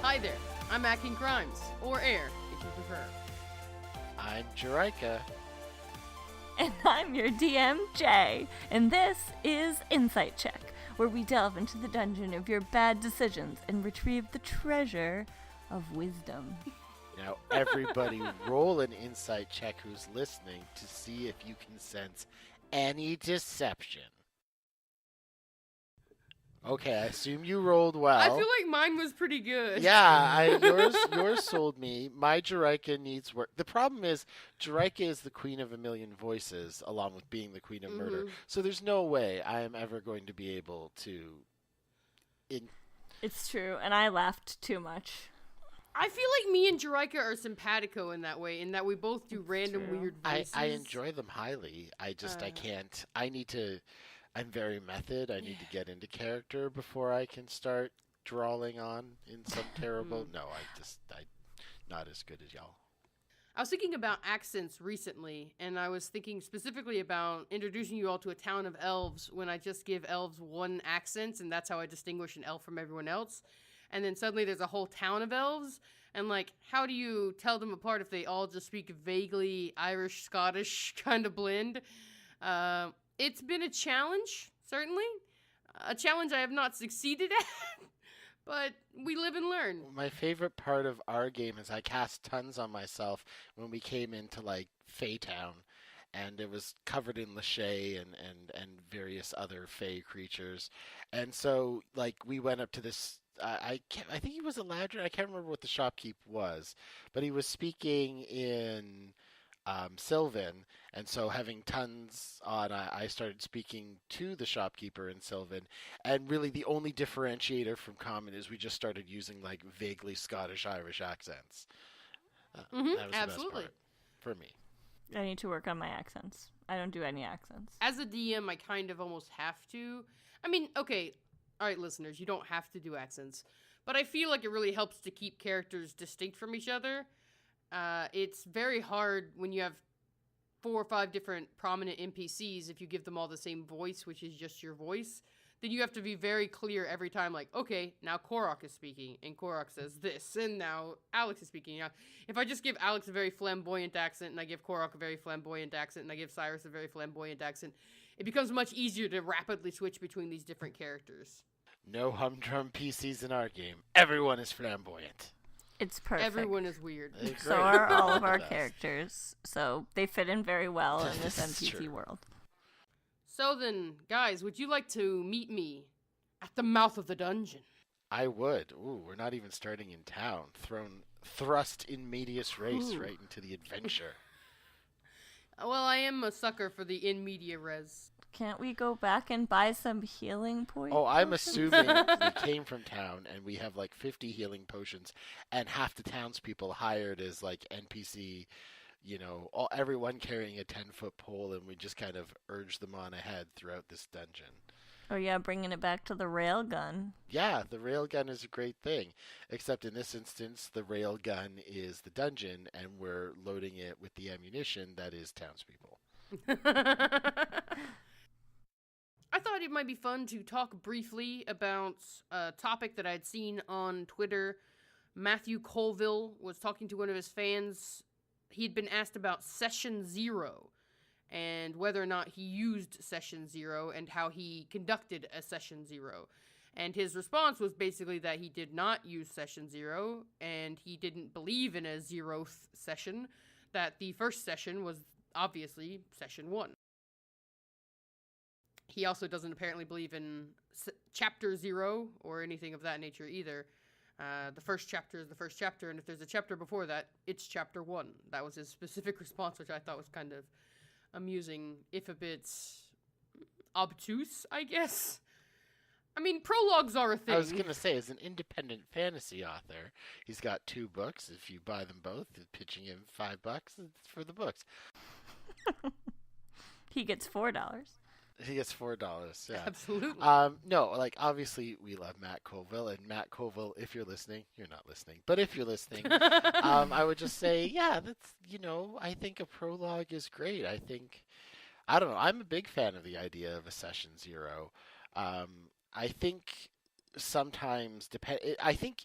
Hi there, I'm Acting Crimes, or Air, if you prefer. I'm Jerica. And I'm your DM, Jay, and this is Insight Check, where we delve into the dungeon of your bad decisions and retrieve the treasure of wisdom. Now, everybody roll an insight check who's listening to see if you can sense any deception. Okay, I assume you rolled well. I feel like mine was pretty good. Yeah, yours sold me. My Jerica needs work. The problem is, Jerica is the queen of a million voices, along with being the queen of murder. So there's no way I am ever going to be able to... It's true, and I laughed too much. I feel like me and Jerica are simpatico in that way, in that we both do random weird voices. I enjoy them highly. I can't. I'm very method. I need to get into character before I can start drawling on in some terrible... No, I'm not as good as y'all. I was thinking about accents recently, and I was thinking specifically about introducing you all to a town of elves when I just give elves one accent, and that's how I distinguish an elf from everyone else. And then suddenly there's a whole town of elves, and like, how do you tell them apart if they all just speak vaguely Irish, Scottish kind of blend? It's been a challenge, certainly. A challenge I have not succeeded at, but we live and learn. My favorite part of our game is I cast tons on myself when we came into, like, Feytown, and it was covered in Lachey and various other Fey creatures. And so, like, we went up to this... I think he was a ladder. I can't remember what the shopkeep was, but he was speaking in... Sylvan, and so having tons on, I started speaking to the shopkeeper in Sylvan, and really the only differentiator from common is we just started using like vaguely Scottish Irish accents. That was the absolutely. best part for me. I need to work on my accents. I don't do any accents. As a DM, I kind of almost have to. I mean, okay, all right, listeners, you don't have to do accents, but I feel like it really helps to keep characters distinct from each other. It's very hard when you have 4 or 5 different prominent NPCs if you give them all the same voice, which is just your voice. Then you have to be very clear every time, like, okay, now Korok is speaking, and Korok says this, and now Alex is speaking. Now, if I just give Alex a very flamboyant accent, and I give Korok a very flamboyant accent, and I give Cyrus a very flamboyant accent, it becomes much easier to rapidly switch between these different characters. No humdrum PCs in our game. Everyone is flamboyant. It's perfect. Everyone is weird. So are all of our characters. So they fit in very well in this NPC world. So then, guys, would you like to meet me at the mouth of the dungeon? I would. Ooh, we're not even starting in town. Thrust in medias res right into the adventure. Well, I am a sucker for the in media res. Can't we go back and buy some healing points? Oh, I'm assuming we came from town and we have like 50 healing potions and half the townspeople hired as like NPC, you know, everyone carrying a 10-foot pole, and we just kind of urge them on ahead throughout this dungeon. Oh yeah, bringing it back to the railgun. Yeah, the railgun is a great thing, except in this instance, the railgun is the dungeon and we're loading it with the ammunition that is townspeople. I thought it might be fun to talk briefly about a topic that I'd seen on Twitter. Matthew Colville was talking to one of his fans. He'd been asked about Session Zero and whether or not he used Session Zero and how he conducted a Session Zero. And his response was basically that he did not use Session Zero and he didn't believe in a zeroth session, that the first session was obviously Session 1. He also doesn't apparently believe in Chapter 0 or anything of that nature either. The first chapter is the first chapter, and if there's a chapter before that, it's Chapter 1. That was his specific response, which I thought was kind of amusing, if a bit obtuse, I guess. I mean, prologues are a thing. I was going to say, as an independent fantasy author, he's got 2 books. If you buy them both, pitching him $5, it's for the books. He gets $4. He gets $4, yeah. Absolutely. No, like, obviously, we love Matt Colville, and Matt Colville, if you're listening, you're not listening, but if you're listening, I would just say, yeah, that's, you know, I think a prologue is great. I don't know, I'm a big fan of the idea of a Session Zero. I think sometimes, I think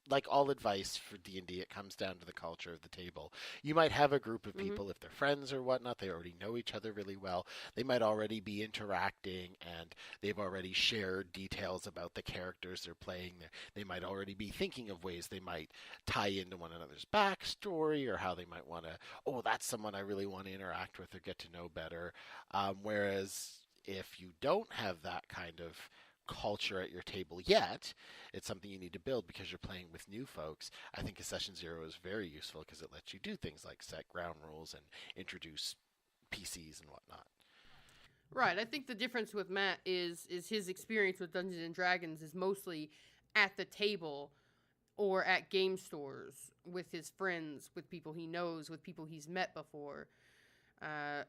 like all advice for D&D, it comes down to the culture of the table. You might have a group of people, if they're friends or whatnot, they already know each other really well. They might already be interacting, and they've already shared details about the characters they're playing. They might already be thinking of ways they might tie into one another's backstory, or how they might want to, oh, that's someone I really want to interact with or get to know better. Whereas if you don't have that kind of culture at your table yet, it's something you need to build because you're playing with new folks. I think a session 0 is very useful because it lets you do things like set ground rules and introduce PCs and whatnot. Right. I think the difference with Matt is his experience with Dungeons and Dragons is mostly at the table or at game stores with his friends, with people he knows, with people he's met before.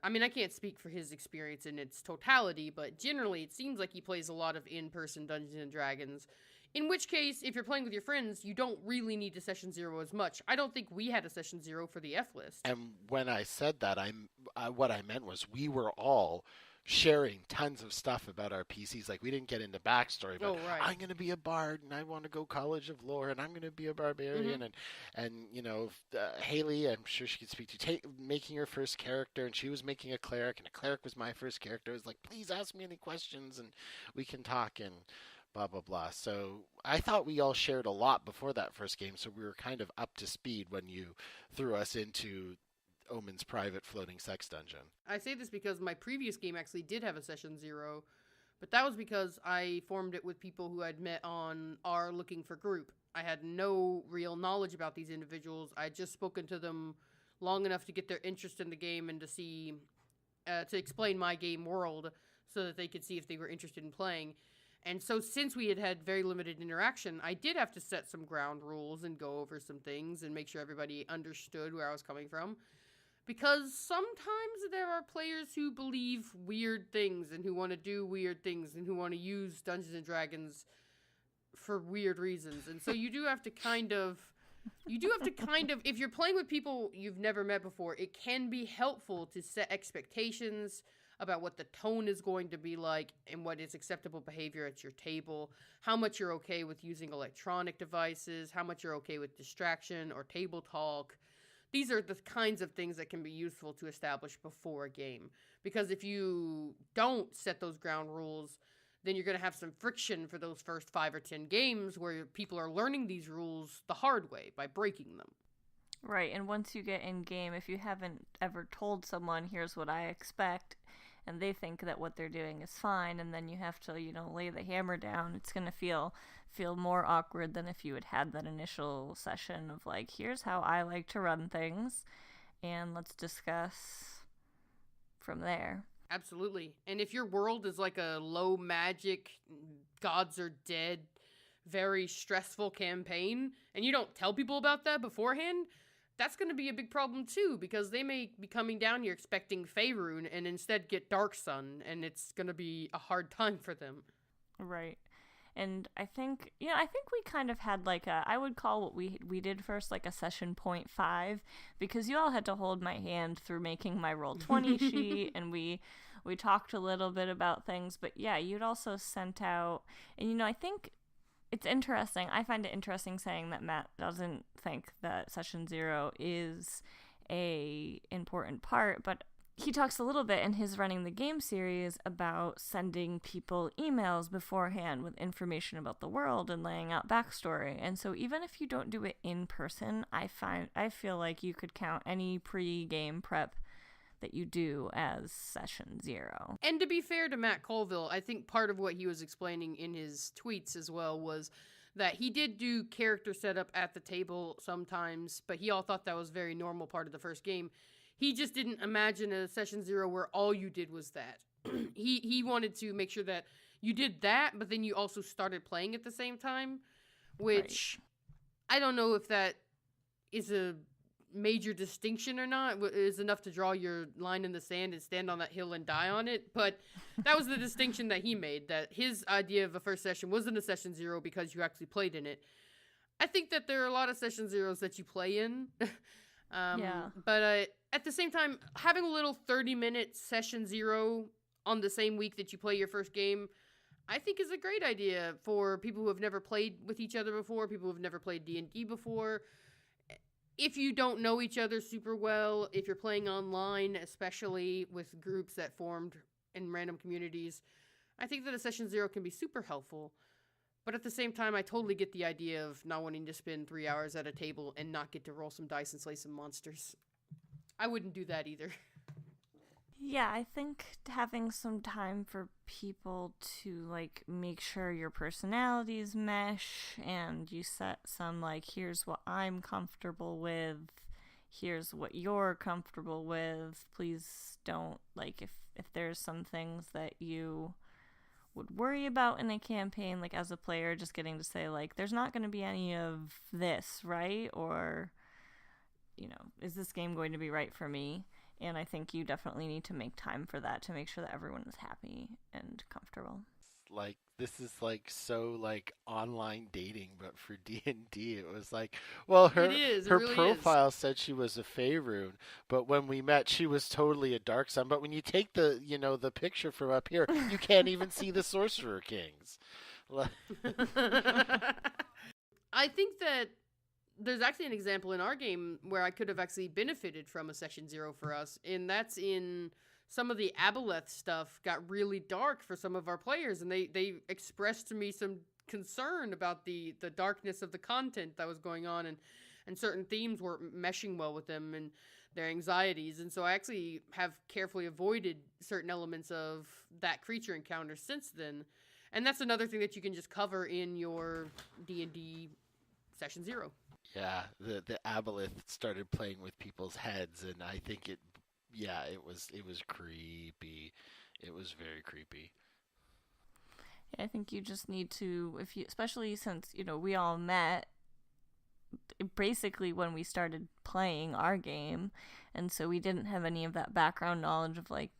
I mean, I can't speak for his experience in its totality, but generally it seems like he plays a lot of in-person Dungeons & Dragons, in which case, if you're playing with your friends, you don't really need to Session 0 as much. I don't think we had a Session 0 for the F-list. And when I said that, what I meant was we were all sharing tons of stuff about our PCs. Like, we didn't get into backstory, but I'm going to be a bard and I want to go College of Lore and I'm going to be a barbarian. And you know, Haley, I'm sure she could speak to making her first character, and she was making a cleric, and a cleric was my first character. I was like, please ask me any questions and we can talk and blah, blah, blah. So I thought we all shared a lot before that first game, so we were kind of up to speed when you threw us into Omen's private floating sex dungeon. I say this because my previous game actually did have a Session 0, but that was because I formed it with people who I'd met on our Looking for group. I had no real knowledge about these individuals. I'd just spoken to them long enough to get their interest in the game and to see, to explain my game world so that they could see if they were interested in playing. And so since we had had very limited interaction, I did have to set some ground rules and go over some things and make sure everybody understood where I was coming from. Because sometimes there are players who believe weird things and who want to do weird things and who want to use Dungeons & Dragons for weird reasons. And so you do have to kind of, if you're playing with people you've never met before, it can be helpful to set expectations about what the tone is going to be like and what is acceptable behavior at your table, how much you're okay with using electronic devices, how much you're okay with distraction or table talk. These are the kinds of things that can be useful to establish before a game. Because if you don't set those ground rules, then you're going to have some friction for those first 5 or 10 games where people are learning these rules the hard way by breaking them. Right, and once you get in game, if you haven't ever told someone, here's what I expect, and they think that what they're doing is fine, and then you have to, lay the hammer down, it's going to feel more awkward than if you had that initial session of like, here's how I like to run things, and let's discuss from there. Absolutely. And if your world is like a low magic, gods are dead, very stressful campaign, and you don't tell people about that beforehand, that's going to be a big problem too, because they may be coming down here expecting Faerun and instead get Dark Sun, and it's going to be a hard time for them. Right. And I think we kind of had like I would call what we did first like a session 0.5, because you all had to hold my hand through making my Roll20 sheet, and we talked a little bit about things, but yeah, you'd also sent out, and I think it's interesting. I find it interesting saying that Matt doesn't think that Session 0 is a important part, but he talks a little bit in his Running the Game series about sending people emails beforehand with information about the world and laying out backstory. And so even if you don't do it in person, I feel like you could count any pre-game prep that you do as Session 0. And to be fair to Matt Colville, I think part of what he was explaining in his tweets as well was that he did do character setup at the table sometimes, but he all thought that was a very normal part of the first game. He just didn't imagine a Session 0 where all you did was that. He wanted to make sure that you did that, but then you also started playing at the same time, which I don't know if that is a major distinction or not, is enough to draw your line in the sand and stand on that hill and die on it, but that was the distinction that he made, that his idea of a first session wasn't a Session 0 because you actually played in it. I think that there are a lot of Session 0s that you play in. But at the same time, having a little 30-minute Session 0 on the same week that you play your first game, I think is a great idea for people who have never played with each other before, people who have never played D&D before. If you don't know each other super well, if you're playing online, especially with groups that formed in random communities, I think that a session 0 can be super helpful. But at the same time, I totally get the idea of not wanting to spend 3 hours at a table and not get to roll some dice and slay some monsters. I wouldn't do that either. Yeah, I think having some time for people to, like, make sure your personalities mesh and you set some, like, here's what I'm comfortable with, here's what you're comfortable with. Please don't, like, if there's some things that you would worry about in a campaign, like, as a player, just getting to say, like, there's not going to be any of this, right? Or, you know, is this game going to be right for me? And I think you definitely need to make time for that to make sure that everyone is happy and comfortable. Like, this is like so like online dating, but for D&D. It was like, well, her It is, it her really profile said she was a Faerun, but when we met, she was totally a Dark Sun. But when you take the the picture from up here, you can't even see the Sorcerer Kings. I think that there's actually an example in our game where I could have actually benefited from a session 0 for us, and that's in some of the Aboleth stuff got really dark for some of our players, and they expressed to me some concern about the darkness of the content that was going on, and certain themes weren't meshing well with them and their anxieties. And so I actually have carefully avoided certain elements of that creature encounter since then. And that's another thing that you can just cover in your D&D session 0. Yeah, the Aboleth started playing with people's heads, and I think it was creepy. It was very creepy. Yeah, I think you just need to, especially since, we all met basically when we started playing our game, and so we didn't have any of that background knowledge of, like,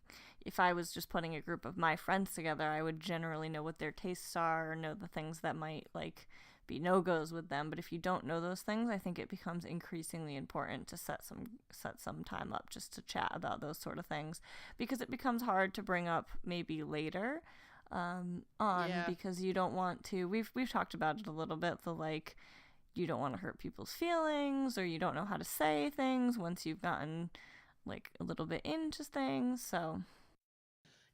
if I was just putting a group of my friends together, I would generally know what their tastes are, or know the things that might, like, be no-goes with them. But if you don't know those things, I think it becomes increasingly important to set some time up just to chat about those sort of things, because it becomes hard to bring up maybe later because you don't want to. We've talked about it a little bit, the, like, you don't want to hurt people's feelings, or you don't know how to say things once you've gotten, like, a little bit into things. So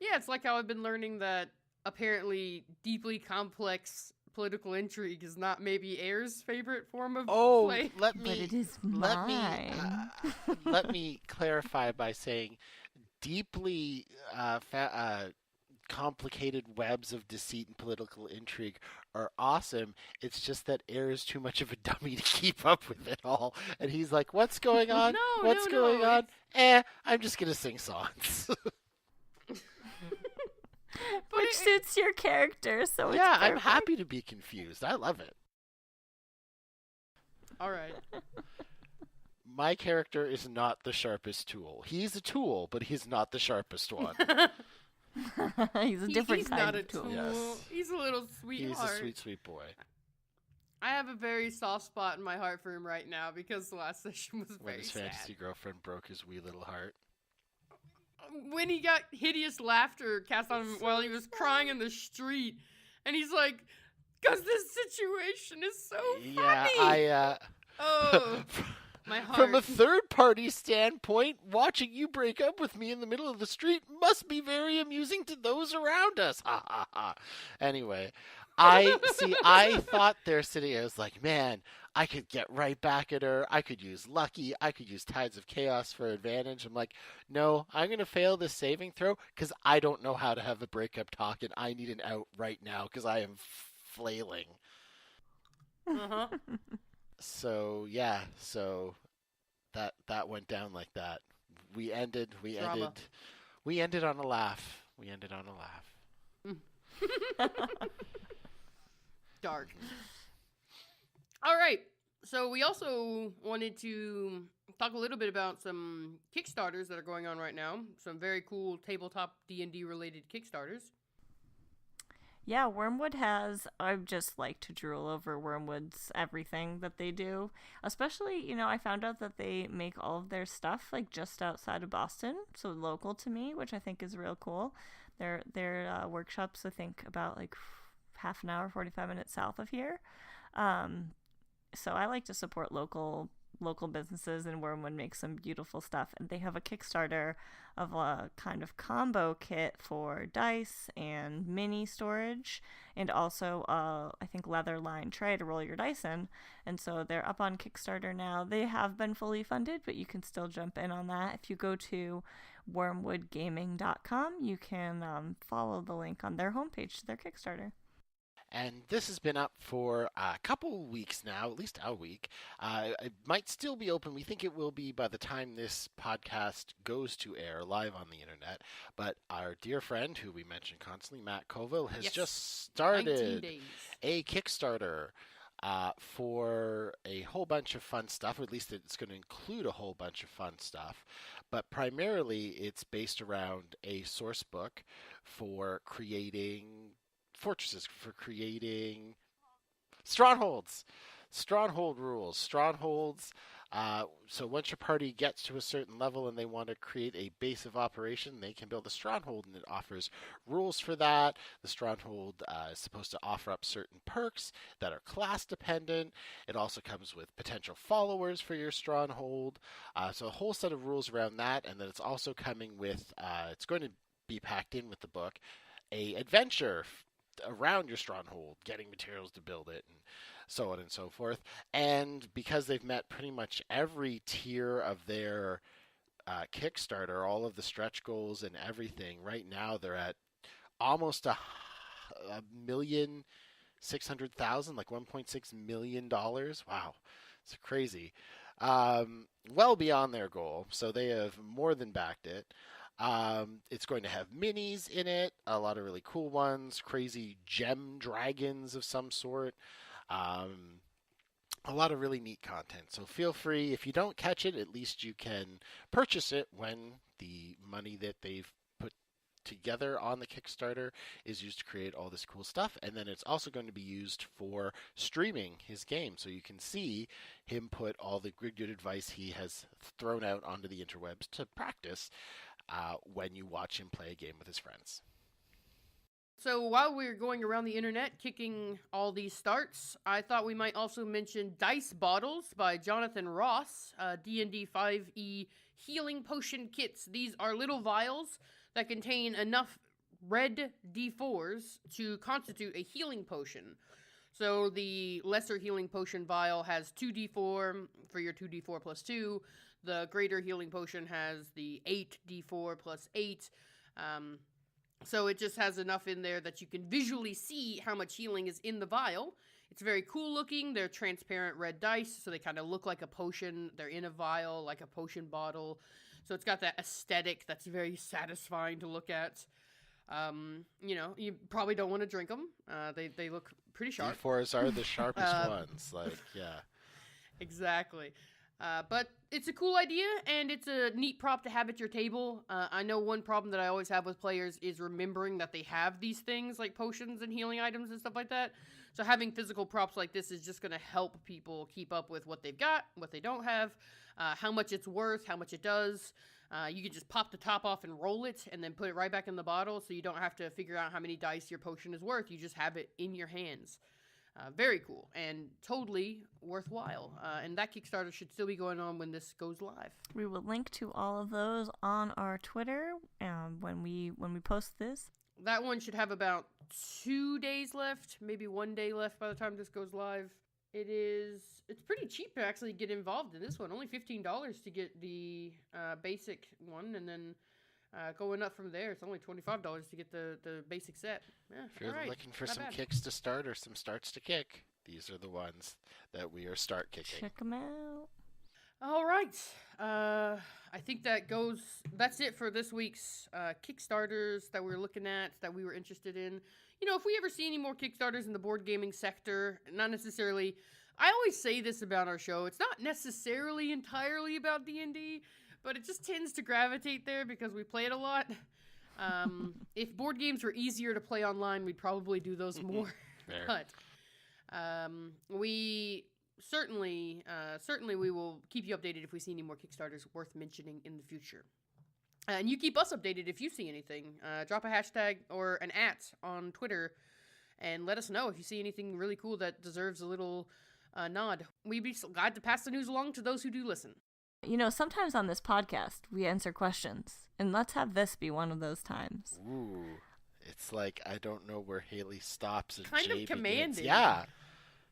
yeah, it's like how I've been learning that apparently deeply complex political intrigue is not maybe Air's favorite form of play. But it is mine. Let me clarify by saying deeply complicated webs of deceit and political intrigue are awesome. It's just that Air is too much of a dummy to keep up with it all, and he's like, "What's going on? What's going on? I'm just gonna sing songs." Which suits your character, so it's yeah, perfect. I'm happy to be confused. I love it. All right. My character is not the sharpest tool. He's a tool, but he's not the sharpest one. He's a different he's kind not of a tool. tool. Yes. He's a little sweetheart. He's a sweet, sweet boy. I have a very soft spot in my heart for him right now because the last session was When very his sad. fantasy girlfriend broke his wee little heart. When he got hideous laughter cast on him while he was crying in the street, and he's like, "'Cause this situation is so funny." Yeah, Oh, my heart. From a third-party standpoint, watching you break up with me in the middle of the street must be very amusing to those around us. Ha ha ha. Anyway, I thought there sitting, I was like, man, I could get right back at her. I could use Lucky. I could use Tides of Chaos for advantage. I'm like, no, I'm going to fail this saving throw because I don't know how to have a breakup talk, and I need an out right now because I am flailing. Uh-huh. So that went down like that. We ended on a laugh. Dark. All right. So we also wanted to talk a little bit about some Kickstarters that are going on right now. Some very cool tabletop D&D related Kickstarters. Yeah, Wormwood has, I just like to drool over Wormwood's everything that they do. Especially, I found out that they make all of their stuff like just outside of Boston, so local to me, which I think is real cool. Their workshops, I think, about like half an hour, 45 minutes south of here. Um, so I like to support local businesses, and Wormwood makes some beautiful stuff. And they have a Kickstarter of a kind of combo kit for dice and mini storage, and also I think leather lined tray to roll your dice in. And so they're up on Kickstarter now. They have been fully funded, but you can still jump in on that. If you go to wormwoodgaming.com, you can follow the link on their homepage to their Kickstarter. And this has been up for a couple weeks now, at least a week. It might still be open. We think it will be by the time this podcast goes to air live on the internet. But our dear friend, who we mention constantly, Matt Colville, has just started a Kickstarter for a whole bunch of fun stuff, or at least it's going to include a whole bunch of fun stuff. But primarily, it's based around a source book for creating fortresses, for creating stronghold rules. Strongholds. So once your party gets to a certain level and they want to create a base of operation, they can build a stronghold, and it offers rules for that. The stronghold is supposed to offer up certain perks that are class dependent. It also comes with potential followers for your stronghold. So a whole set of rules around that, and then it's also coming with, it's going to be packed in with the book, a adventure around your stronghold, getting materials to build it, and so on and so forth. And because they've met pretty much every tier of their Kickstarter, all of the stretch goals and everything, right now they're at almost $1,600,000, like $1.6 million. Wow, it's crazy. Well beyond their goal, so they have more than backed it. It's going to have minis in it, a lot of really cool ones, crazy gem dragons of some sort, a lot of really neat content. So feel free, if you don't catch it, at least you can purchase it when the money that they've put together on the Kickstarter is used to create all this cool stuff. And then it's also going to be used for streaming his game, so you can see him put all the good advice he has thrown out onto the interwebs to practice when you watch him play a game with his friends. So while we're going around the internet kicking all these starts, I thought we might also mention Dice Bottles by Jonathan Ross, D&D 5e healing potion kits. These are little vials that contain enough red D4s to constitute a healing potion. So the lesser healing potion vial has 2d4 for your 2d4 plus 2. The greater healing potion has the 8d4 plus 8. So it just has enough in there that you can visually see how much healing is in the vial. It's very cool looking. They're transparent red dice, so they kind of look like a potion. They're in a vial, like a potion bottle. So it's got that aesthetic that's very satisfying to look at. You probably don't want to drink them. They look pretty sharp. D4s are the sharpest ones. Yeah. Exactly. But it's a cool idea, and it's a neat prop to have at your table. I know one problem that I always have with players is remembering that they have these things like potions and healing items and stuff like that. So having physical props like this is just going to help people keep up with what they've got, what they don't have, how much it's worth, how much it does. You can just pop the top off and roll it and then put it right back in the bottle, so you don't have to figure out how many dice your potion is worth. You just have it in your hands. Very cool and totally worthwhile. And that Kickstarter should still be going on when this goes live. We will link to all of those on our Twitter when we post this. That one should have about 2 days left, maybe 1 day left by the time this goes live. It's pretty cheap to actually get involved in this one. Only $15 to get the basic one, and then going up from there, it's only $25 to get the basic set. Yeah, if you're looking for some kicks to start or some starts to kick, these are the ones that we are start kicking. Check them out. All right. I think that's it for this week's Kickstarters that we're looking at, that we were interested in. If we ever see any more Kickstarters in the board gaming sector, not necessarily, I always say this about our show, it's not necessarily entirely about D&D, but it just tends to gravitate there because we play it a lot. If board games were easier to play online, we'd probably do those more. Fair. But we certainly we will keep you updated if we see any more Kickstarters worth mentioning in the future. And you keep us updated if you see anything. Drop a hashtag or an @ on Twitter and let us know if you see anything really cool that deserves a little nod. We'd be glad to pass the news along to those who do listen. You know, sometimes on this podcast, we answer questions, and let's have this be one of those times. Ooh. It's like I don't know where Haley stops and Kind Jay of commanding. begins. Yeah.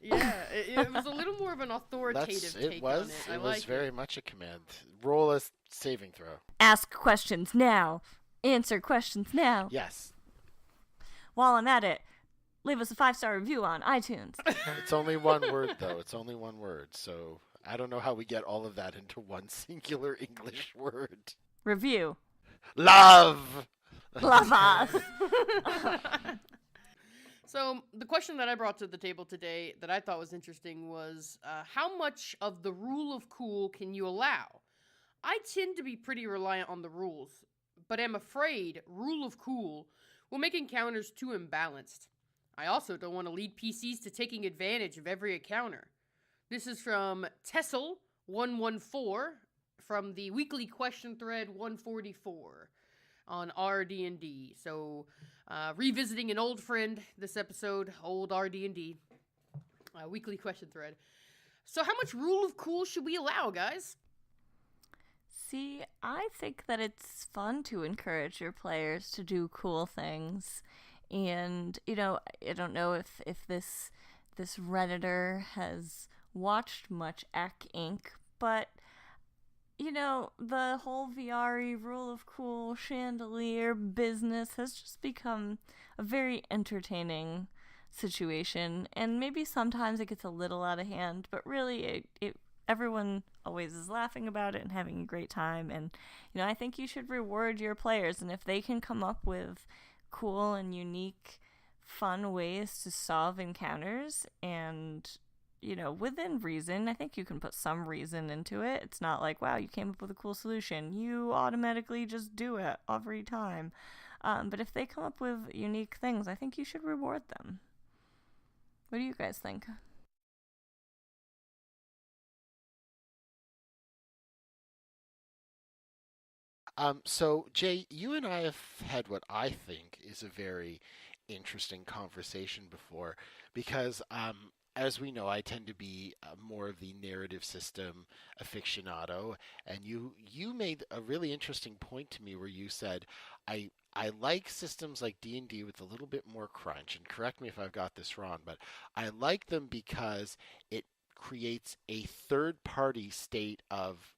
Yeah, it was a little more of an authoritative take on it. It was very much a command. Roll a saving throw. Ask questions now. Answer questions now. Yes. While I'm at it, leave us a 5-star review on iTunes. It's only one word, though. It's only one word. So I don't know how we get all of that into one singular English word. Review. Love! Love us. So the question that I brought to the table today that I thought was interesting was, how much of the rule of cool can you allow? I tend to be pretty reliant on the rules, but am afraid rule of cool will make encounters too imbalanced. I also don't want to lead PCs to taking advantage of every encounter. This is from Tessel114 from the weekly question thread 144 on RD&D. So, revisiting an old friend this episode, old RD&D, weekly question thread. So how much rule of cool should we allow, guys? See, I think that it's fun to encourage your players to do cool things. And, you know, I don't know if this Redditor has watched much Ek Inc., but, you know, the whole VR rule of cool chandelier business has just become a very entertaining situation. And maybe sometimes it gets a little out of hand, but really everyone always is laughing about it and having a great time. And, you know, I think you should reward your players. And if they can come up with cool and unique, fun ways to solve encounters and, you know, within reason, I think you can put some reason into it. It's not like, wow, you came up with a cool solution. You automatically just do it every time. But if they come up with unique things, I think you should reward them. What do you guys think? So, Jay, you and I have had what I think is a very interesting conversation before, because as we know, I tend to be more of the narrative system aficionado, and you made a really interesting point to me where you said, I like systems like D&D with a little bit more crunch, and correct me if I've got this wrong, but I like them because it creates a third-party state of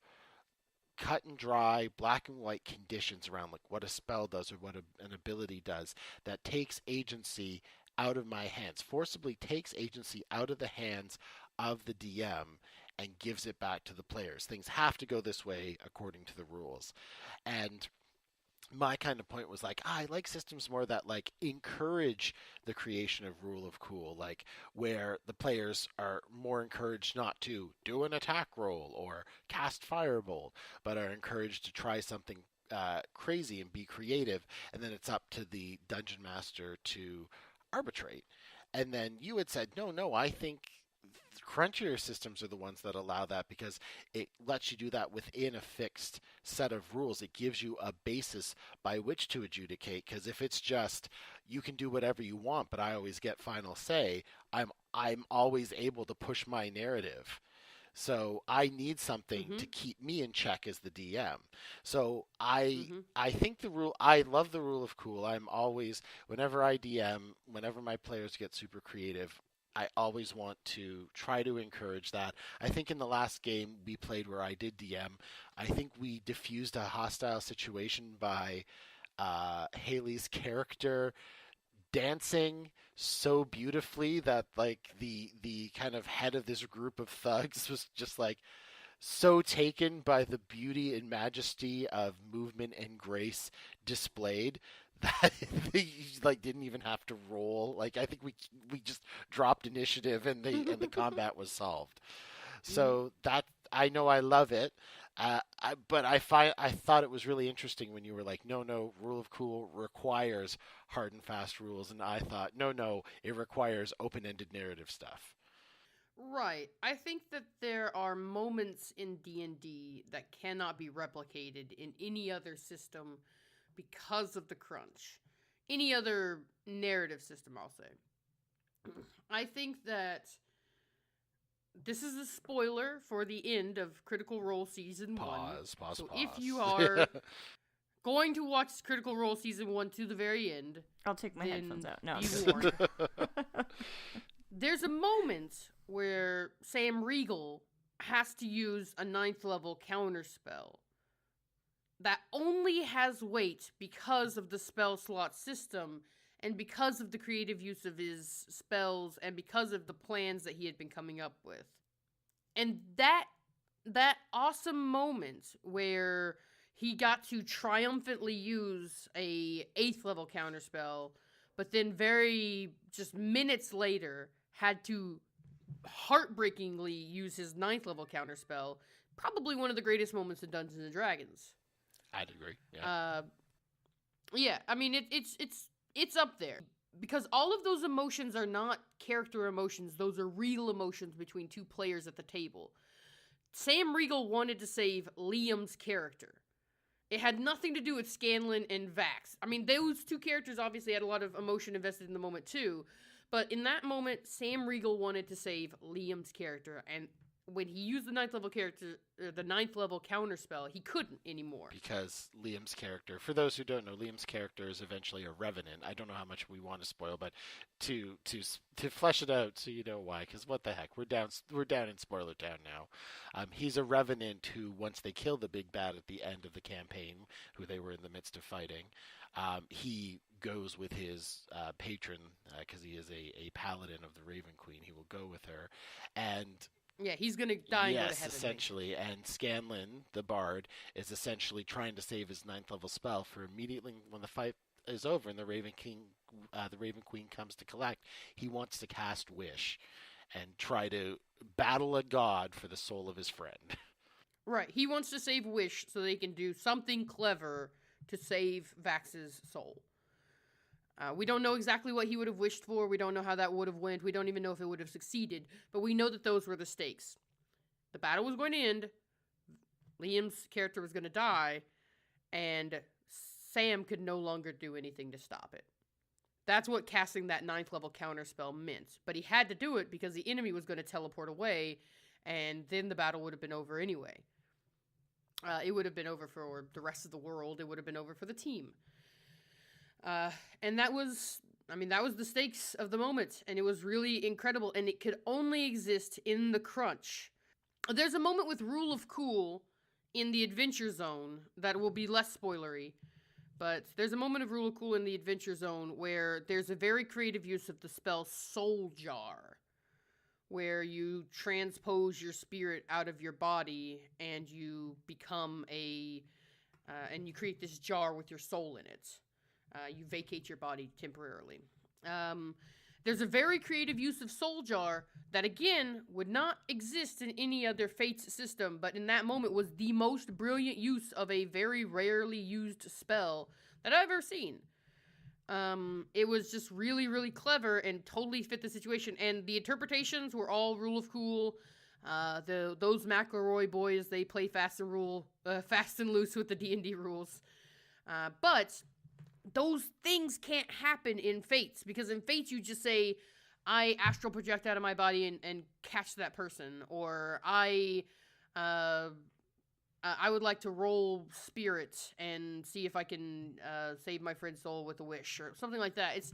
cut and dry, black and white conditions around like what a spell does or what an ability does that takes agency out of my hands, forcibly takes agency out of the hands of the DM and gives it back to the players. Things have to go this way according to the rules. And my kind of point was like, I like systems more that like encourage the creation of rule of cool, like where the players are more encouraged not to do an attack roll or cast firebolt, but are encouraged to try something crazy and be creative, and then it's up to the dungeon master to arbitrate. And then you had said, no, I think crunchier systems are the ones that allow that because it lets you do that within a fixed set of rules. It gives you a basis by which to adjudicate, because if it's just you can do whatever you want but I always get final say, I'm always able to push my narrative. So I need something to keep me in check as the DM. So I think I love the rule of cool. I'm always, whenever I DM, whenever my players get super creative, I always want to try to encourage that. I think in the last game we played where I did DM, I think we diffused a hostile situation by Haley's character dancing so beautifully that like the kind of head of this group of thugs was just like so taken by the beauty and majesty of movement and grace displayed that they like didn't even have to roll. Like I think we just dropped initiative and the combat was solved. So that I know I love it. But I thought it was really interesting when you were like, no, Rule of Cool requires hard and fast rules, and I thought, no, it requires open-ended narrative stuff. Right. I think that there are moments in D&D that cannot be replicated in any other system because of the crunch. Any other narrative system, I'll say. I think that this is a spoiler for the end of Critical Role Season 1. Pause. So if you are going to watch Critical Role Season 1 to the very end, I'll take my headphones out. No, be warned. There's a moment where Sam Riegel has to use a 9th level counterspell that only has weight because of the spell slot system and because of the creative use of his spells and because of the plans that he had been coming up with. And that awesome moment where he got to triumphantly use a 8th level counterspell, but then very just minutes later had to heartbreakingly use his 9th level counterspell, probably one of the greatest moments in Dungeons and Dragons. I'd agree. Yeah. Yeah. I mean, it's up there because all of those emotions are not character emotions; those are real emotions between two players at the table. Sam Riegel wanted to save Liam's character. It had nothing to do with Scanlan and Vax. I mean, those two characters obviously had a lot of emotion invested in the moment too, but in that moment, Sam Riegel wanted to save Liam's character, and when he used the 9th level character, the 9th level counterspell, he couldn't anymore. Because Liam's character, for those who don't know, Liam's character is eventually a revenant. I don't know how much we want to spoil, but to flesh it out so you know why, because what the heck, we're down in spoiler town now. He's a revenant who, once they kill the big bad at the end of the campaign, who they were in the midst of fighting, he goes with his patron, because he is a paladin of the Raven Queen. He will go with her, and yeah, he's gonna die and go to yes, heaven. essentially. And Scanlan, the bard, is essentially trying to save his 9th level spell for immediately when the fight is over and the Raven Queen comes to collect. He wants to cast Wish and try to battle a god for the soul of his friend. Right. He wants to save Wish so they can do something clever to save Vax's soul. We don't know exactly what he would have wished for. We don't know how that would have went. We don't even know if it would have succeeded. But we know that those were the stakes. The battle was going to end. Liam's character was going to die. And Sam could no longer do anything to stop it. That's what casting that 9th level counterspell meant. But he had to do it because the enemy was going to teleport away. And then the battle would have been over anyway. It would have been over for the rest of the world. It would have been over for the team. And that was the stakes of the moment, and it was really incredible, and it could only exist in the crunch. There's a moment with Rule of Cool in the Adventure Zone that will be less spoilery, but there's a moment of Rule of Cool in the Adventure Zone where there's a very creative use of the spell Soul Jar, where you transpose your spirit out of your body, and you become and you create this jar with your soul in it. You vacate your body temporarily. There's a very creative use of Soul Jar that, again, would not exist in any other Fates system, but in that moment was the most brilliant use of a very rarely used spell that I've ever seen. It was just really, really clever and totally fit the situation, and the interpretations were all Rule of Cool. Those McElroy boys, they play fast and loose with the D&D rules. But those things can't happen in Fates, because in Fates you just say, I astral project out of my body and catch that person, or I would like to roll spirit and see if I can save my friend's soul with a wish, or something like that. It's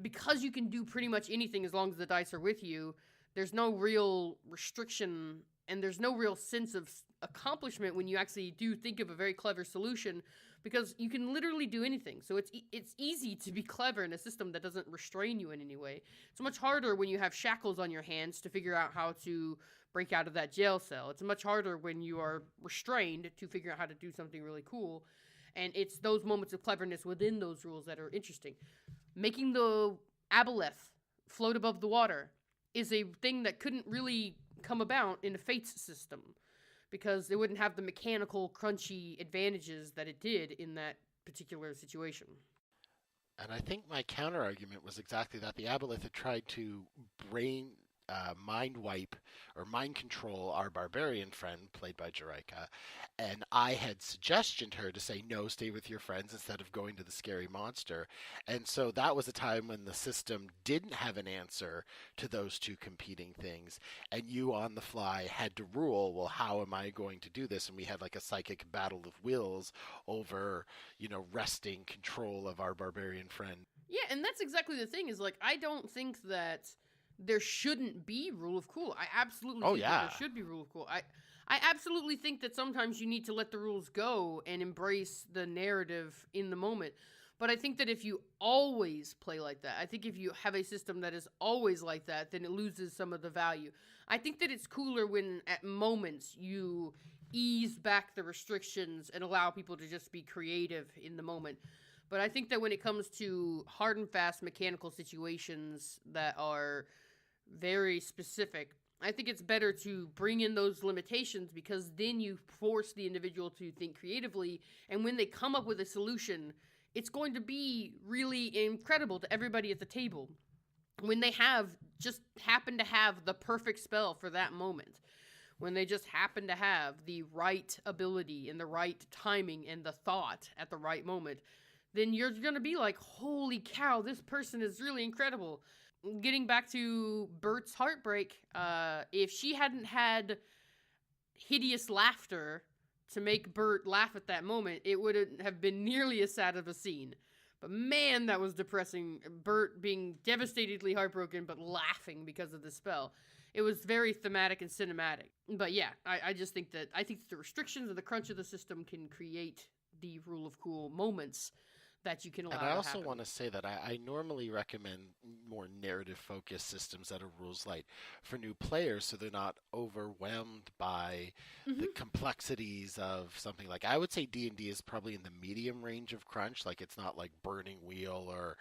because you can do pretty much anything as long as the dice are with you. There's no real restriction, and there's no real sense of accomplishment when you actually do think of a very clever solution, because you can literally do anything. So it's easy to be clever in a system that doesn't restrain you in any way. It's much harder when you have shackles on your hands to figure out how to break out of that jail cell. It's much harder when you are restrained to figure out how to do something really cool. And it's those moments of cleverness within those rules that are interesting. Making the aboleth float above the water is a thing that couldn't really come about in a Fates system. because it wouldn't have the mechanical, crunchy advantages that it did in that particular situation. And I think my counter argument was exactly that. The Aboleth had tried to mind wipe or mind control our barbarian friend, played by Jerica, and I had suggested her to say, no, stay with your friends instead of going to the scary monster. And so that was a time when the system didn't have an answer to those two competing things, and you on the fly had to rule, well, how am I going to do this? And we had like a psychic battle of wills over, wresting control of our barbarian friend. Yeah, and that's exactly the thing, is like, I don't think that there shouldn't be rule of cool. I absolutely think that there should be rule of cool. I absolutely think that sometimes you need to let the rules go and embrace the narrative in the moment. But I think that if you always play like that, I think if you have a system that is always like that, then it loses some of the value. I think that it's cooler when at moments you ease back the restrictions and allow people to just be creative in the moment. But I think that when it comes to hard and fast mechanical situations that are very specific, I think it's better to bring in those limitations, because then you force the individual to think creatively, and when they come up with a solution, it's going to be really incredible to everybody at the table. When they just happen to have the perfect spell for that moment, when they just happen to have the right ability and the right timing and the thought at the right moment, then you're going to be like, holy cow, this person is really incredible. Getting back to Bert's heartbreak, if she hadn't had hideous laughter to make Bert laugh at that moment, it wouldn't have been nearly as sad of a scene. But man, that was depressing. Bert being devastatedly heartbroken, but laughing because of the spell. It was very thematic and cinematic. But yeah, I just think that the restrictions and the crunch of the system can create the rule of cool moments that you can allow. And I also happen. want to say that I normally recommend more narrative-focused systems that are rules light for new players, so they're not overwhelmed by the complexities of something. Like, I would say D&D is probably in the medium range of crunch. Like, it's not like Burning Wheel or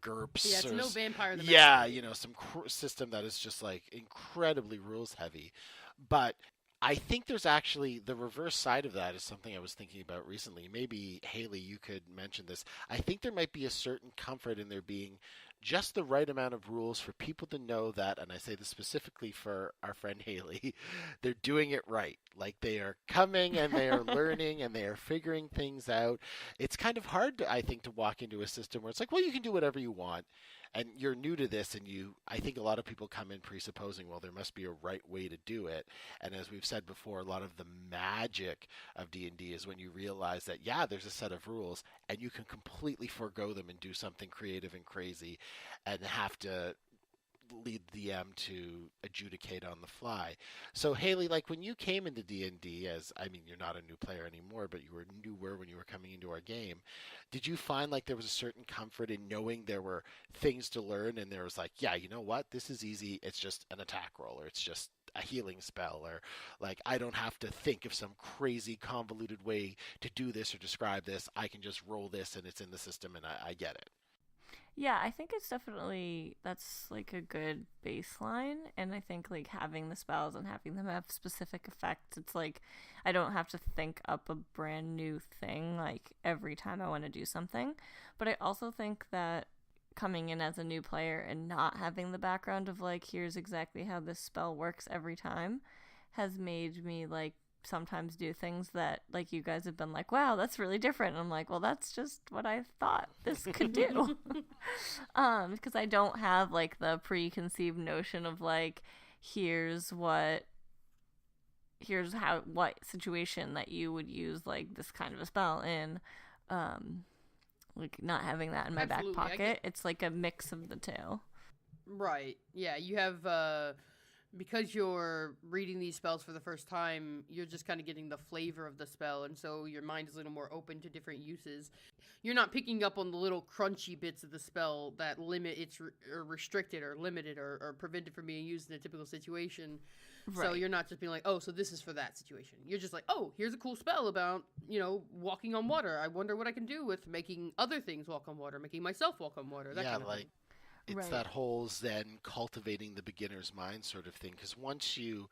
GURPS. Yeah, it's no Vampire the Masquerade. Yeah, some system that is just like incredibly rules heavy. But I think there's actually the reverse side of that is something I was thinking about recently. Maybe, Haley, you could mention this. I think there might be a certain comfort in there being just the right amount of rules for people to know that, and I say this specifically for our friend Haley, they're doing it right. Like, they are coming and they are learning and they are figuring things out. It's kind of hard, I think, to walk into a system where it's like, well, you can do whatever you want. And you're new to this, and I think a lot of people come in presupposing, well, there must be a right way to do it. And as we've said before, a lot of the magic of D&D is when you realize that, yeah, there's a set of rules, and you can completely forego them and do something creative and crazy and have to lead the DM to adjudicate on the fly. So Haley, like when you came into D&D, you're not a new player anymore, but you were newer when you were coming into our game, did you find like there was a certain comfort in knowing there were things to learn, and there was like, yeah, you know what, this is easy, it's just an attack roll, or it's just a healing spell, or like I don't have to think of some crazy convoluted way to do this or describe this, I can just roll this and it's in the system and I get it? Yeah, I think it's definitely, that's like a good baseline, and I think like having the spells and having them have specific effects, it's like I don't have to think up a brand new thing like every time I want to do something. But I also think that coming in as a new player and not having the background of like, here's exactly how this spell works every time, has made me like sometimes do things that like you guys have been like, wow, that's really different, and I'm like, well, that's just what I thought this could do. Because I don't have like the preconceived notion of like, here's what situation that you would use like this kind of a spell in. Like not having that in my back pocket, it's like a mix of the two. Right. Yeah, you have because you're reading these spells for the first time, you're just kind of getting the flavor of the spell, and so your mind is a little more open to different uses. You're not picking up on the little crunchy bits of the spell that limit its or restrict it or limit it or prevent it from being used in a typical situation. Right. So you're not just being like, oh, so this is for that situation. You're just like, oh, here's a cool spell about, walking on water. I wonder what I can do with making other things walk on water, making myself walk on water. That kind of thing. It's right. That whole Zen cultivating the beginner's mind sort of thing. Because once you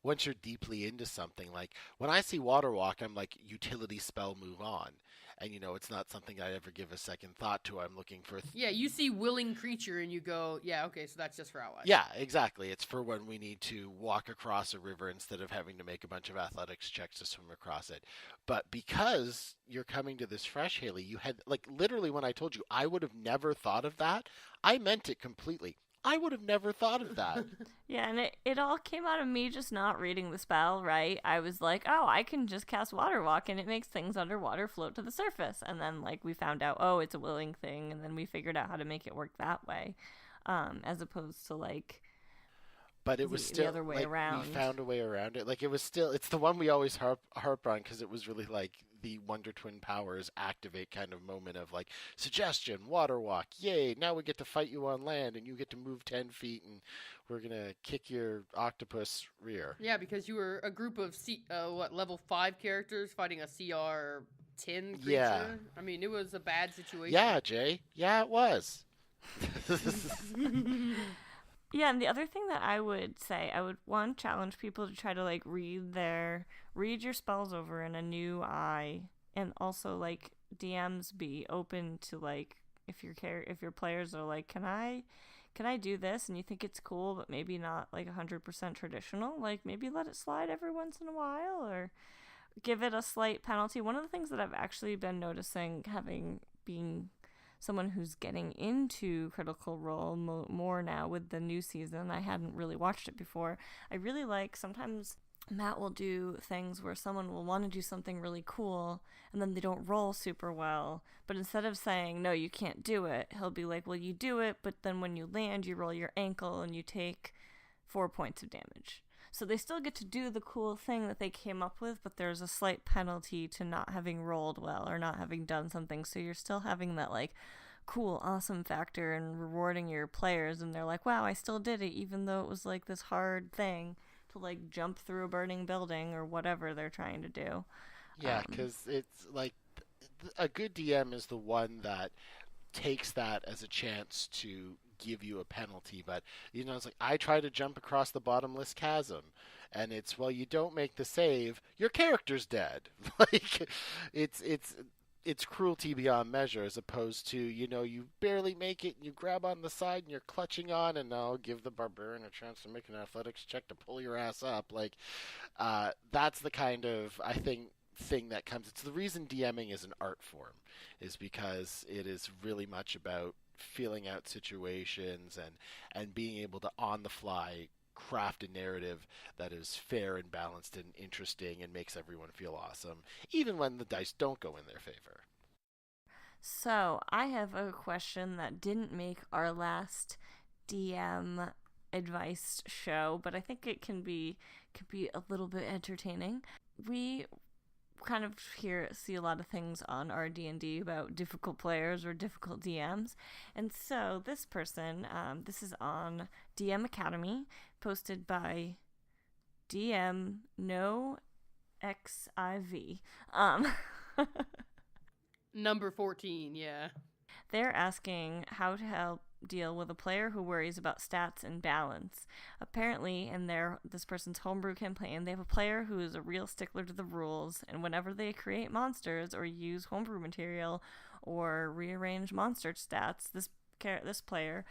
once you're deeply into something, like when I see Water Walk, I'm like, utility spell, move on. And it's not something I ever give a second thought to. I'm looking for Yeah, you see willing creature and you go, yeah, okay, so that's just for allies. yeah, exactly. It's for when we need to walk across a river instead of having to make a bunch of athletics checks to swim across it. But because you're coming to this fresh, Haley, you had, like, literally when I told you I would have never thought of that, I meant it completely. I would have never thought of that. Yeah, and it all came out of me just not reading the spell, right? I was like, oh, I can just cast Water Walk and it makes things underwater float to the surface. And then, like, we found out, oh, it's a willing thing, and then we figured out how to make it work that way, as opposed to, like, But it was still the other way like, around. we found a way around it. Like, it was still, it's the one we always harp on because it was really like the Wonder Twin powers activate kind of moment of like, suggestion, Water Walk, yay, now we get to fight you on land and you get to move 10 feet and we're going to kick your octopus rear. Yeah, because you were a group of level 5 characters fighting a CR 10 creature. Yeah. I mean, it was a bad situation. Yeah, Jay. Yeah, it was. Yeah, and the other thing that I would say, I would challenge people to try to like read your spells over in a new eye, and also like DMs be open to like if your players are like, can I do this, and you think it's cool but maybe not like 100% traditional, like maybe let it slide every once in a while or give it a slight penalty. One of the things that I've actually been noticing, being someone who's getting into Critical Role more now with the new season. I hadn't really watched it before. I really like, sometimes Matt will do things where someone will want to do something really cool and then they don't roll super well. But instead of saying, no, you can't do it, he'll be like, well, you do it, but then when you land, you roll your ankle and you take 4 points of damage. So they still get to do the cool thing that they came up with, but there's a slight penalty to not having rolled well or not having done something. So you're still having that like cool, awesome factor and rewarding your players. And they're like, wow, I still did it, even though it was like this hard thing to like jump through a burning building or whatever they're trying to do. Yeah, because it's like a good DM is the one that takes that as a chance to give you a penalty. But it's like, I try to jump across the bottomless chasm and it's, well, you don't make the save, your character's dead. Like it's cruelty beyond measure, as opposed to you barely make it and you grab on the side and you're clutching on, and I'll give the barbarian a chance to make an athletics check to pull your ass up. Like that's the kind of, I think, thing that comes. It's the reason DMing is an art form, is because it is really much about feeling out situations and being able to on the fly craft a narrative that is fair and balanced and interesting and makes everyone feel awesome, even when the dice don't go in their favor. So I have a question that didn't make our last DM advice show, but I think it can be a little bit entertaining. We kind of see a lot of things on our D&D about difficult players or difficult DMs, and so this person, this is on DM Academy, posted by DM No XIV. Number 14, yeah. They're asking how to help deal with a player who worries about stats and balance. Apparently, in this person's homebrew campaign, they have a player who is a real stickler to the rules, and whenever they create monsters or use homebrew material or rearrange monster stats, this player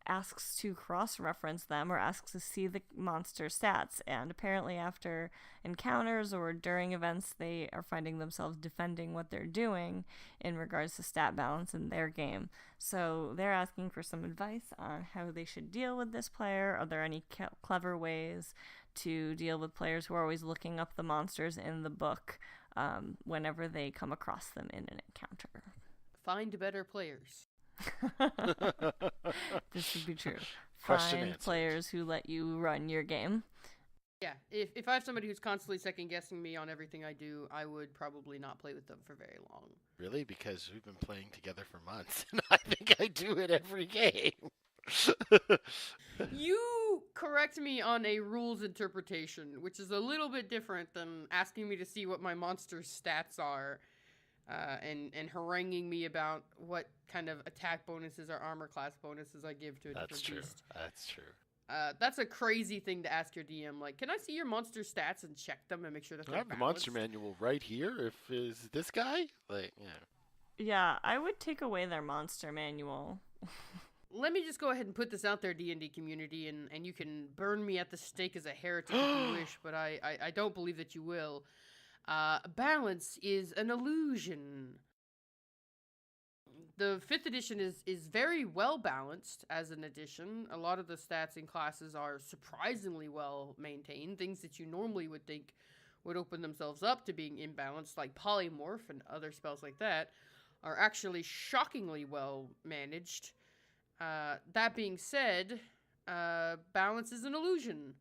asks to cross-reference them or asks to see the monster stats, and apparently after encounters or during events, they are finding themselves defending what they're doing in regards to stat balance in their game. So they're asking for some advice on how they should deal with this player. Are there any clever ways to deal with players who are always looking up the monsters in the book whenever they come across them in an encounter? Find better players. This would be true. Question Find answered. players who let you run your game. Yeah, if I have somebody who's constantly second-guessing me on everything I do, I would probably not play with them for very long. Really? Because we've been playing together for months, and I think I do it every game. You correct me on a rules interpretation, which is a little bit different than asking me to see what my monster's stats are, and haranguing me about what kind of attack bonuses or armor class bonuses I give to a different beast. That's true. That's a crazy thing to ask your DM. Like, can I see your monster stats and check them and make sure that I they're have the balanced? monster manual right here. If is this guy? Like, yeah. Yeah, I would take away their monster manual. Let me just go ahead and put this out there, D&D community, and you can burn me at the stake as a heretic if you wish, but I don't believe that you will. Balance is an illusion. The 5th edition is very well balanced as an edition. A lot of the stats in classes are surprisingly well maintained. Things that you normally would think would open themselves up to being imbalanced, like polymorph and other spells like that, are actually shockingly well managed. That being said, balance is an illusion.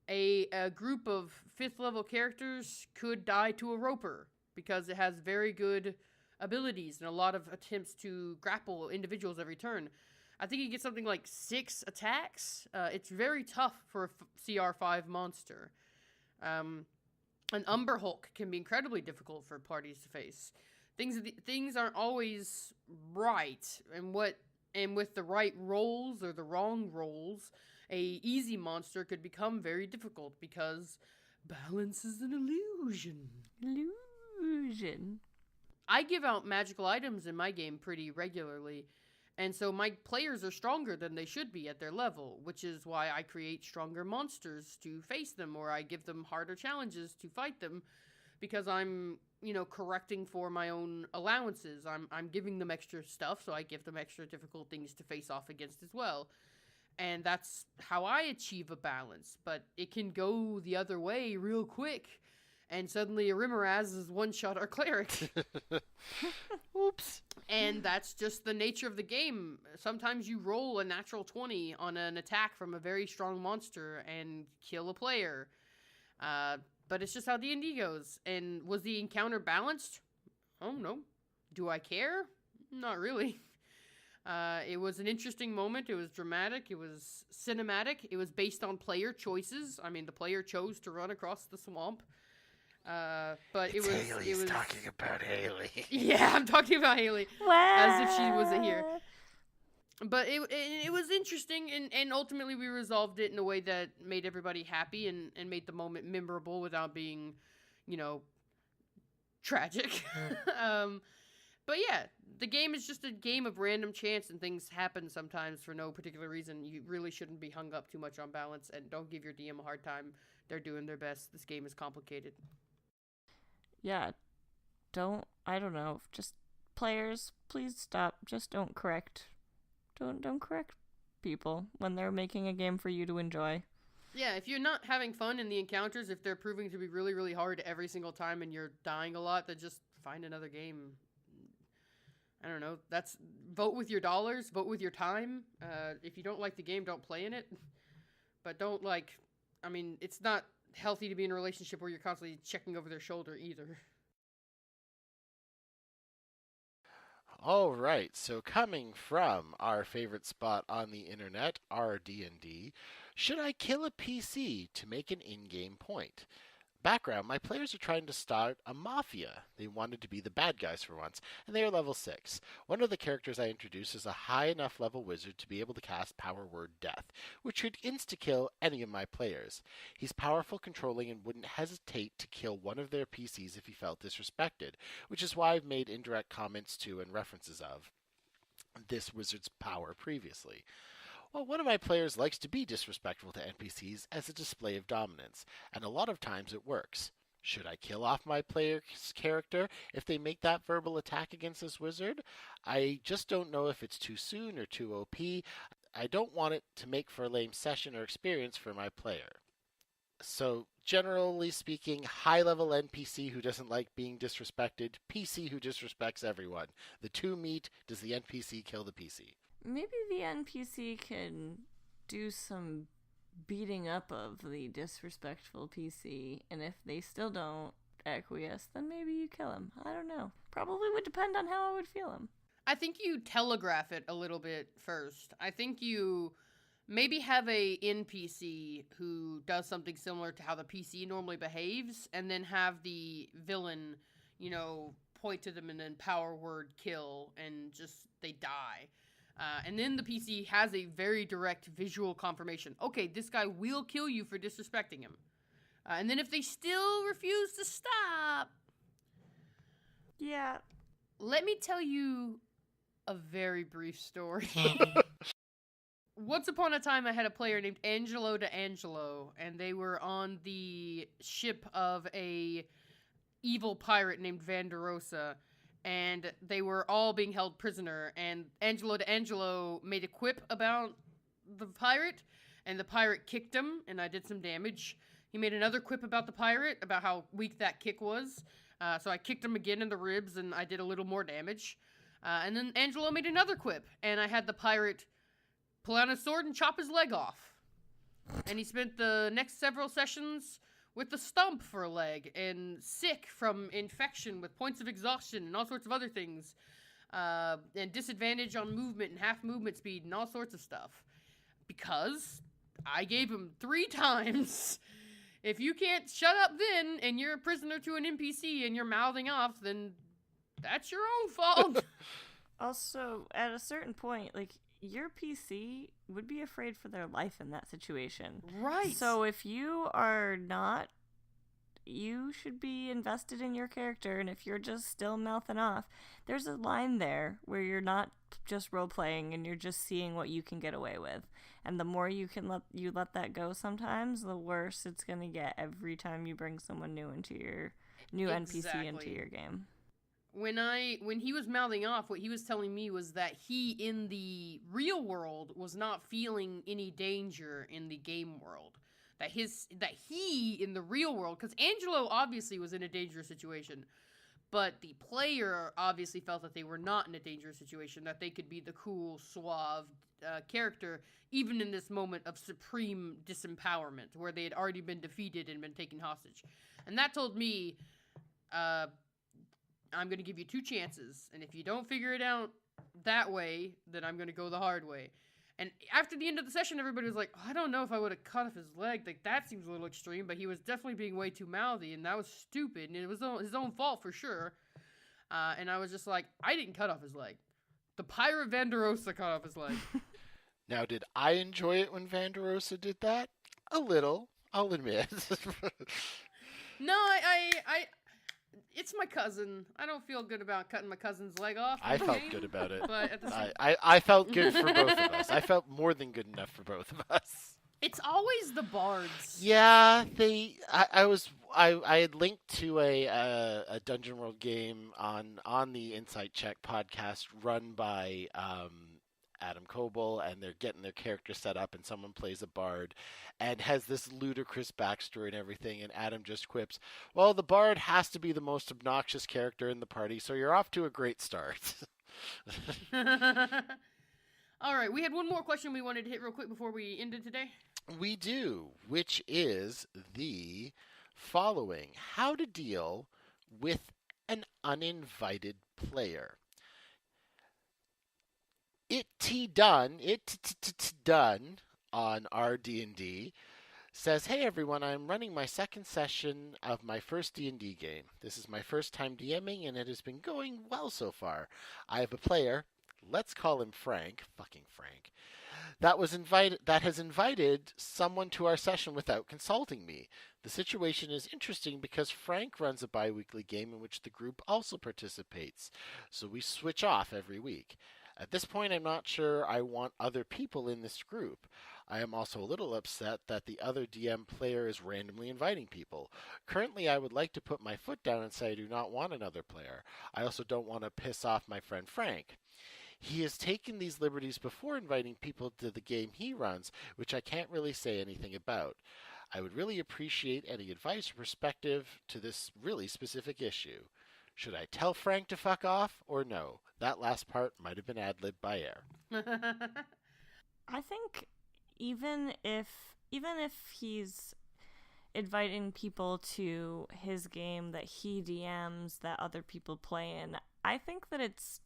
A group of 5th level characters could die to a roper because it has very good abilities and a lot of attempts to grapple individuals every turn. I think you get something like 6 attacks. It's very tough for a CR5 monster. An Umber Hulk can be incredibly difficult for parties to face. Things aren't always right, and with the right rolls or the wrong rolls, a easy monster could become very difficult because balance is an illusion. Illusion. I give out magical items in my game pretty regularly, and so my players are stronger than they should be at their level, which is why I create stronger monsters to face them, or I give them harder challenges to fight them, because I'm, correcting for my own allowances. I'm giving them extra stuff, so I give them extra difficult things to face off against as well. And that's how I achieve a balance, but it can go the other way real quick. And suddenly a Rimmeraz is one-shot our cleric. Oops. And that's just the nature of the game. Sometimes you roll a natural 20 on an attack from a very strong monster and kill a player. But it's just how D&D goes. And was the encounter balanced? Oh, no. Do I care? Not really. It was an interesting moment. It was dramatic. It was cinematic. It was based on player choices. I mean, the player chose to run across the swamp. But It's it was Haley. it was talking about Haley. Yeah, I'm talking about Haley as if she wasn't here. But it was interesting, and ultimately we resolved it in a way that made everybody happy and made the moment memorable without being, tragic. But yeah, the game is just a game of random chance, and things happen sometimes for no particular reason. You really shouldn't be hung up too much on balance, and don't give your DM a hard time. They're doing their best. This game is complicated. Yeah, I don't know, just players, please stop. Just don't correct. Don't correct people when they're making a game for you to enjoy. Yeah, if you're not having fun in the encounters, if they're proving to be really, really hard every single time and you're dying a lot, then just find another game. I don't know. That's vote with your dollars, vote with your time. If you don't like the game, don't play in it. But don't it's not healthy to be in a relationship where you're constantly checking over their shoulder either. All right, so coming from our favorite spot on the internet, our D&D, should I kill a PC to make an in-game point? Background, my players are trying to start a mafia. They wanted to be the bad guys for once, and they are level 6. One of the characters I introduce is a high enough level wizard to be able to cast Power Word Death, which should insta-kill any of my players. He's powerful, controlling, and wouldn't hesitate to kill one of their PCs if he felt disrespected, which is why I've made indirect comments to and references of this wizard's power previously. Well, one of my players likes to be disrespectful to NPCs as a display of dominance, and a lot of times it works. Should I kill off my player's character if they make that verbal attack against this wizard? I just don't know if it's too soon or too OP. I don't want it to make for a lame session or experience for my player. So, generally speaking, high-level NPC who doesn't like being disrespected, PC who disrespects everyone. The two meet, does the NPC kill the PC? Maybe the NPC can do some beating up of the disrespectful PC, and if they still don't acquiesce, then maybe you kill him. I don't know. Probably would depend on how I would feel him. I think you telegraph it a little bit first. I think you maybe have a NPC who does something similar to how the PC normally behaves, and then have the villain, point to them and then power word kill, and just they die. And then the PC has a very direct visual confirmation. Okay, this guy will kill you for disrespecting him. And then if they still refuse to stop... Yeah. Let me tell you a very brief story. Once upon a time, I had a player named Angelo D'Angelo, and they were on the ship of a evil pirate named Vanderosa, and they were all being held prisoner, and Angelo D'Angelo made a quip about the pirate, and the pirate kicked him, and I did some damage. He made another quip about the pirate, about how weak that kick was, so I kicked him again in the ribs, and I did a little more damage. And then Angelo made another quip, and I had the pirate pull out his sword and chop his leg off. And he spent the next several sessions with the stump for a leg, and sick from infection with points of exhaustion and all sorts of other things, and disadvantage on movement and half movement speed and all sorts of stuff. Because I gave him 3 times. If you can't shut up then, and you're a prisoner to an NPC and you're mouthing off, then that's your own fault. Also, at a certain point, like, your PC would be afraid for their life in that situation. Right. So if you are not, you should be invested in your character, and if you're just still mouthing off, there's a line there where you're not just role-playing and you're just seeing what you can get away with. And the more you can let that go sometimes, the worse it's going to get every time you bring someone new into your NPC into your game. When he was mouthing off, what he was telling me was that he, in the real world, was not feeling any danger in the game world. That he, in the real world, because Angelo obviously was in a dangerous situation, but the player obviously felt that they were not in a dangerous situation, that they could be the cool, suave character, even in this moment of supreme disempowerment, where they had already been defeated and been taken hostage. And that told me, I'm going to give you 2 chances, and if you don't figure it out that way, then I'm going to go the hard way. And after the end of the session, everybody was like, oh, I don't know if I would have cut off his leg. Like, that seems a little extreme, but he was definitely being way too mouthy, and that was stupid, and it was his own fault for sure. And I was just like, I didn't cut off his leg. The Pirate Vanderosa cut off his leg. Now, did I enjoy it when Vanderosa did that? A little, I'll admit. No, I it's my cousin. I don't feel good about cutting my cousin's leg off. I felt good about it. But at the same I felt good for both of us. I felt more than good enough for both of us. It's always the bards. Yeah, I had linked to a Dungeon World game on the Insight Check podcast run by Adam Coble, and they're getting their character set up, and someone plays a bard and has this ludicrous backstory and everything, and Adam just quips, well, the bard has to be the most obnoxious character in the party, so you're off to a great start. All right, we had one more question we wanted to hit real quick before we ended today. We do, which is the following: how to deal with an uninvited player. It done on our D&D says, hey everyone, I'm running my second session of my first D&D game. This is my first time DMing, and it has been going well so far. I have a player, let's call him Frank, fucking Frank, that has invited someone to our session without consulting me. The situation is interesting because Frank runs a bi-weekly game in which the group also participates, so we switch off every week. At this point, I'm not sure I want other people in this group. I am also a little upset that the other DM player is randomly inviting people. Currently, I would like to put my foot down and say I do not want another player. I also don't want to piss off my friend Frank. He has taken these liberties before inviting people to the game he runs, which I can't really say anything about. I would really appreciate any advice or perspective to this really specific issue. Should I tell Frank to fuck off or no? That last part might have been ad-libbed by air. I think even if he's inviting people to his game that he DMs that other people play in, I think that it's,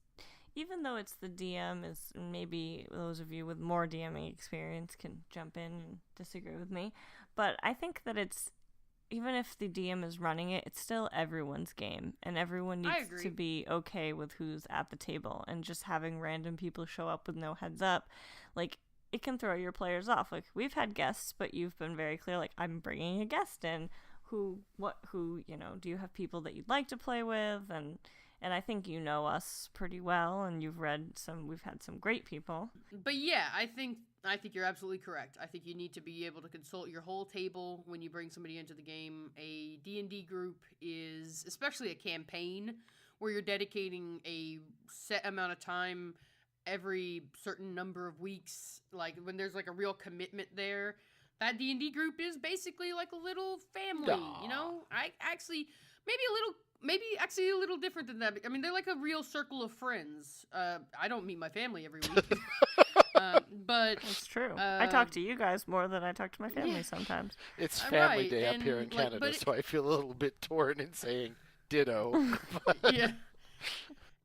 even though it's the DM, is maybe those of you with more DMing experience can jump in and disagree with me, but I think that it's even if the DM is running it, it's still everyone's game, and everyone needs to be okay with who's at the table. And just having random people show up with no heads up, like, it can throw your players off. Like, we've had guests, but you've been very clear, like, I'm bringing a guest in. Who, do you have people that you'd like to play with? And I think you know us pretty well, and we've had some great people. But yeah, I think you're absolutely correct. I think you need to be able to consult your whole table when you bring somebody into the game. A D&D group is, especially a campaign, where you're dedicating a set amount of time every certain number of weeks, like when there's like a real commitment there. That D&D group is basically like a little family, you know? Maybe actually a little different than that. I mean, they're like a real circle of friends. I don't meet my family every week. But it's true. I talk to you guys more than I talk to my family sometimes. It's family day up here in Canada, so I feel a little bit torn in saying ditto. Yeah.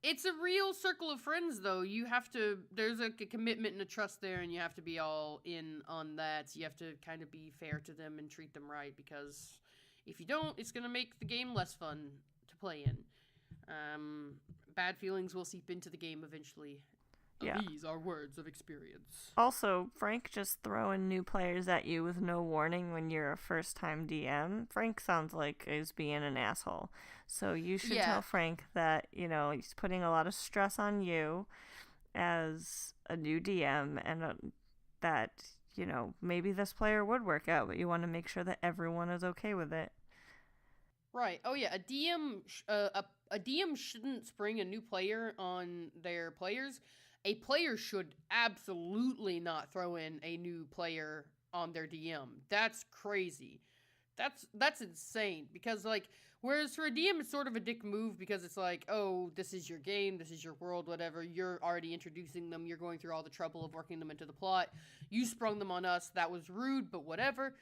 It's a real circle of friends, though. There's a commitment and a trust there, and you have to be all in on that. You have to kind of be fair to them and treat them right, because if you don't, it's going to make the game less fun to play in. Bad feelings will seep into the game eventually. Yeah. These are words of experience. Also, Frank just throwing new players at you with no warning when you're a first-time DM. Frank sounds like he's being an asshole. So you should tell Frank that, he's putting a lot of stress on you as a new DM, and that, maybe this player would work out, but you want to make sure that everyone is okay with it. Right. Oh, yeah. A DM shouldn't spring a new player on their players. A player should absolutely not throw in a new player on their DM. That's crazy. That's insane. Because, like, whereas for a DM, it's sort of a dick move because it's like, oh, this is your game, this is your world, whatever. You're already introducing them. You're going through all the trouble of working them into the plot. You sprung them on us. That was rude, but whatever.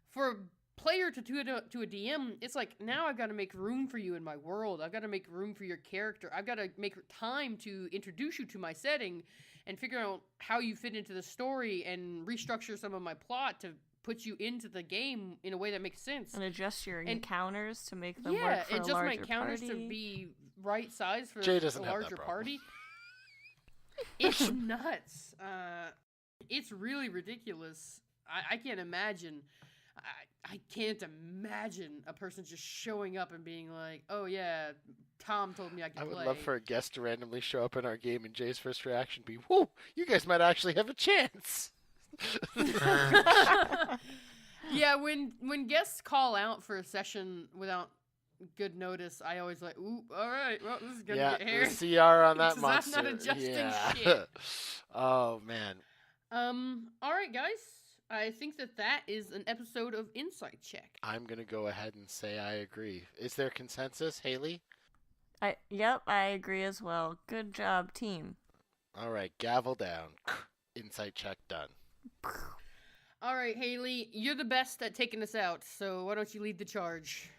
For player to a DM, it's like, now I've got to make room for you in my world. I've got to make room for your character. I've got to make time to introduce you to my setting and figure out how you fit into the story and restructure some of my plot to put you into the game in a way that makes sense. And adjust your encounters to make them work for a larger party. Yeah, adjust my encounters to be right size for a larger party. It's nuts. It's really ridiculous. I can't imagine... I can't imagine a person just showing up and being like, oh yeah, Tom told me I could play. I would love for a guest to randomly show up in our game and Jay's first reaction be, whoa, you guys might actually have a chance. Yeah, when guests call out for a session without good notice, I always like, ooh, all right, well, this is going to get hairy. The CR on that monster. I'm not adjusting shit. Oh, man. All right, guys. I think that is an episode of Insight Check. I'm going to go ahead and say I agree. Is there consensus, Haley? Yep, I agree as well. Good job, team. All right, gavel down. Insight Check done. All right, Haley, you're the best at taking us out, so why don't you lead the charge?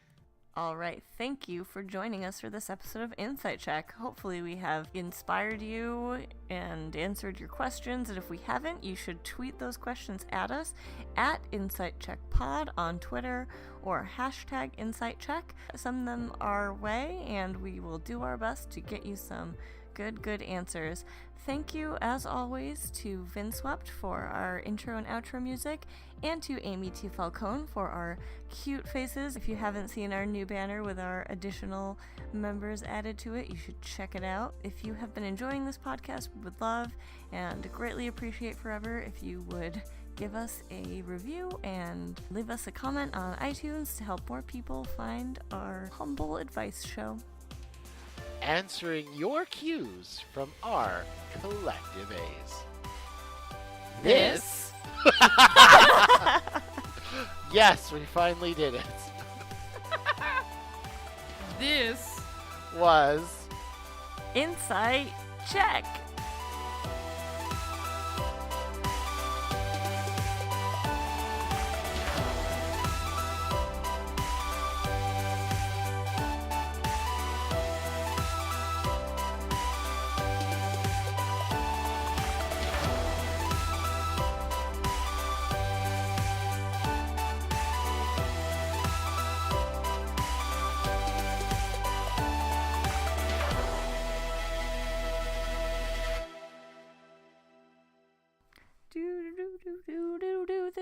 All right, thank you for joining us for this episode of Insight Check. Hopefully we have inspired you and answered your questions, and if we haven't, you should tweet those questions at us at InsightCheckPod on Twitter or hashtag InsightCheck. Send them our way, and we will do our best to get you some good answers. Thank you, as always, to Vinswept for our intro and outro music, and to Amy T. Falcone for our cute faces. If you haven't seen our new banner with our additional members added to it, you should check it out. If you have been enjoying this podcast, we would love and greatly appreciate forever if you would give us a review and leave us a comment on iTunes to help more people find our humble advice show. Answering your cues from our collective A's. This? Yes, we finally did it. This was Insight Check.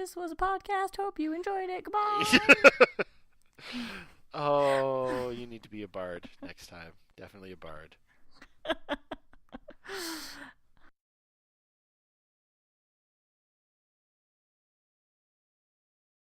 This was a podcast. Hope you enjoyed it. Goodbye. Oh, you need to be a bard next time. Definitely a bard.